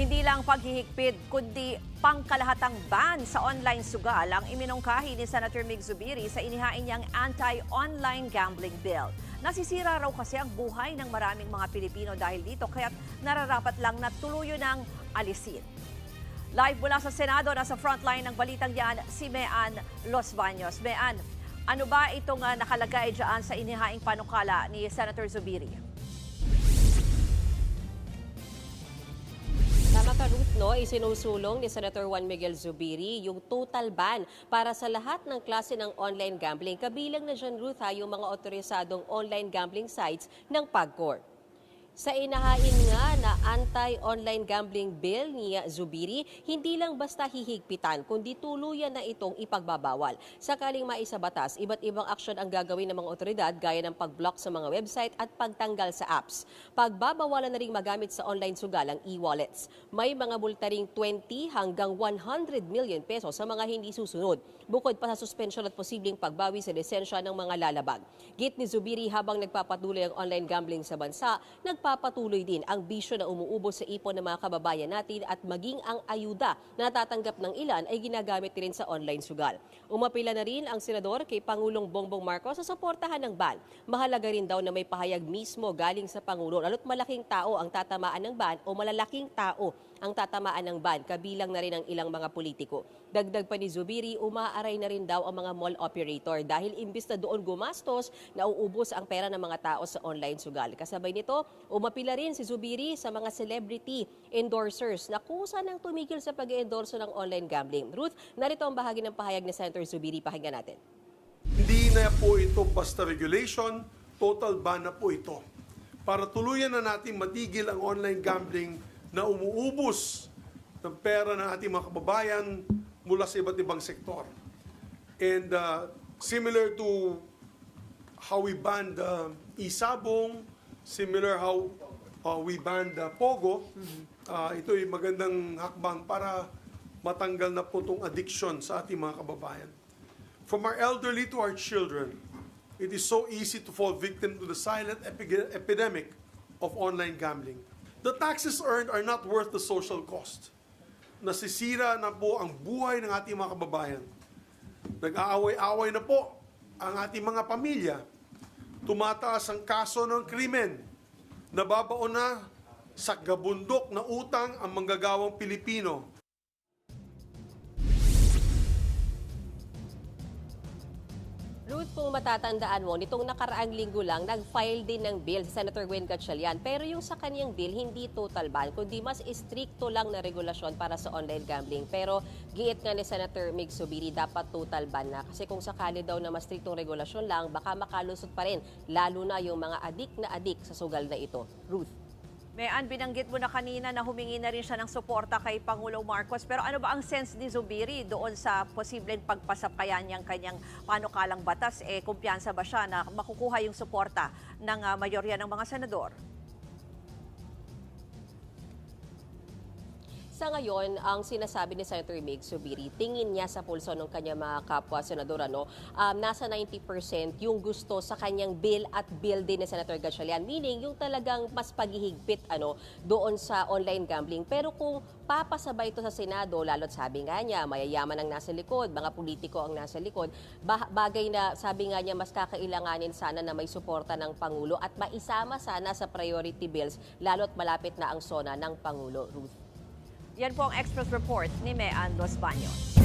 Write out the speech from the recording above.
Hindi lang paghihigpit, kundi pangkalahatang ban sa online sugal ang iminungkahi ni Senator Mig Zubiri sa inihain niyang anti-online gambling bill. Nasisira raw kasi ang buhay ng maraming mga Pilipino dahil dito kaya't nararapat lang na tuluyo ng alisin. Live mula sa Senado, nasa frontline ng balitang yan si Mean Los Baños. Mean, ano ba itong nakalagay dyan sa inihaing panukala ni Senator Zubiri? Tama ka, Ruth, no? Isinusulong ni Senator Juan Miguel Zubiri yung total ban para sa lahat ng klase ng online gambling. Kabilang na dyan, Ruth, yung mga otorisadong online gambling sites ng PAGCOR. Sa inahain nga na anti-online gambling bill ni Zubiri, hindi lang basta hihigpitan, kundi tuluyan na itong ipagbabawal. Sakaling maisabatas, iba't ibang aksyon ang gagawin ng mga otoridad gaya ng pag-block sa mga website at pagtanggal sa apps. Pagbabawalan na rin magamit sa online sugalang e-wallets. May mga multa ring 20 hanggang 100 million pesos sa mga hindi susunod. Bukod pa sa suspensyon at posibleng pagbawi sa lisensya ng mga lalabag. Git ni Zubiri, habang nagpapatuloy ang online gambling sa bansa, nagpapatuloy din ang bisyo na umuubos sa ipon ng mga kababayan natin at maging ang ayuda na natatanggap ng ilan ay ginagamit rin sa online sugal. Umapila na rin ang senador kay Pangulong Bongbong Marcos sa suportahan ng ban. Mahalaga rin daw na may pahayag mismo galing sa Pangulo lalo't malaking tao ang tatamaan ng ban o malalaking tao ang tatamaan ng ban, kabilang na rin ang ilang mga politiko. Dagdag pa ni Zubiri, umaaray na rin daw ang mga mall operator dahil imbis na doon gumastos, nauubos ang pera ng mga tao sa online sugal. Kasabay nito, umapila rin si Zubiri sa mga celebrity endorsers na kusa nang tumigil sa pag-endorso ng online gambling. Ruth, narito ang bahagi ng pahayag ni Senator Zubiri. Pakinggan natin. Hindi na po ito basta regulation, total ban na po ito. Para tuluyan na natin matigil ang online gambling na umuubos ng pera ng ating mga kababayan mula sa iba't ibang sektor. And similar to how we banned e-sabong, similar how we banned Pogo, ito ay magandang hakbang para matanggal na po itong addiction sa ating mga kababayan. From our elderly to our children, it is so easy to fall victim to the silent epidemic of online gambling. The taxes earned are not worth the social cost. Nasisira na po ang buhay ng ating mga kababayan. Nag-aaway-away na po ang ating mga pamilya. Tumataas ang kaso ng krimen. Nababaon na sa gabundok na utang ang manggagawang Pilipino. Ruth, kung matatandaan mo, nitong nakaraang linggo lang, nag-file din ng bill si Senator Gwen Gatchalian. Pero yung sa kanyang bill, hindi total ban, kundi mas istrikto lang na regulasyon para sa online gambling. Pero giit nga ni Senator Mig Zubiri, dapat total ban na. Kasi kung sakali daw na mas striktong regulasyon lang, baka makalusot pa rin, lalo na yung mga adik sa sugal na ito. Ruth. Mean, binanggit mo na kanina na humingi na rin siya ng suporta kay Pangulong Marcos. Pero ano ba ang sense ni Zubiri doon sa posibleng pagpasapkayan niyang kanyang panukalang batas? Kumpiyansa ba siya na makukuha yung suporta ng mayorya ng mga senador? Sa ngayon, ang sinasabi ni Senator Mig Zubiri, tingin niya sa pulso ng kanyang mga kapwa senador, nasa 90% yung gusto sa kanyang bill at bill din ni Senator Gatchalian. Meaning, yung talagang mas paghihigpit doon sa online gambling. Pero kung papasabay ito sa Senado, lalo't sabi nga niya, mayayaman ang nasa likod, mga politiko ang nasa likod, bagay na sabi nga niya mas kakailanganin sana na may suporta ng Pangulo at maisama sana sa priority bills, lalo't malapit na ang SONA ng Pangulo. Ruth. Yan po ang Express Report ni Mean Los Baños.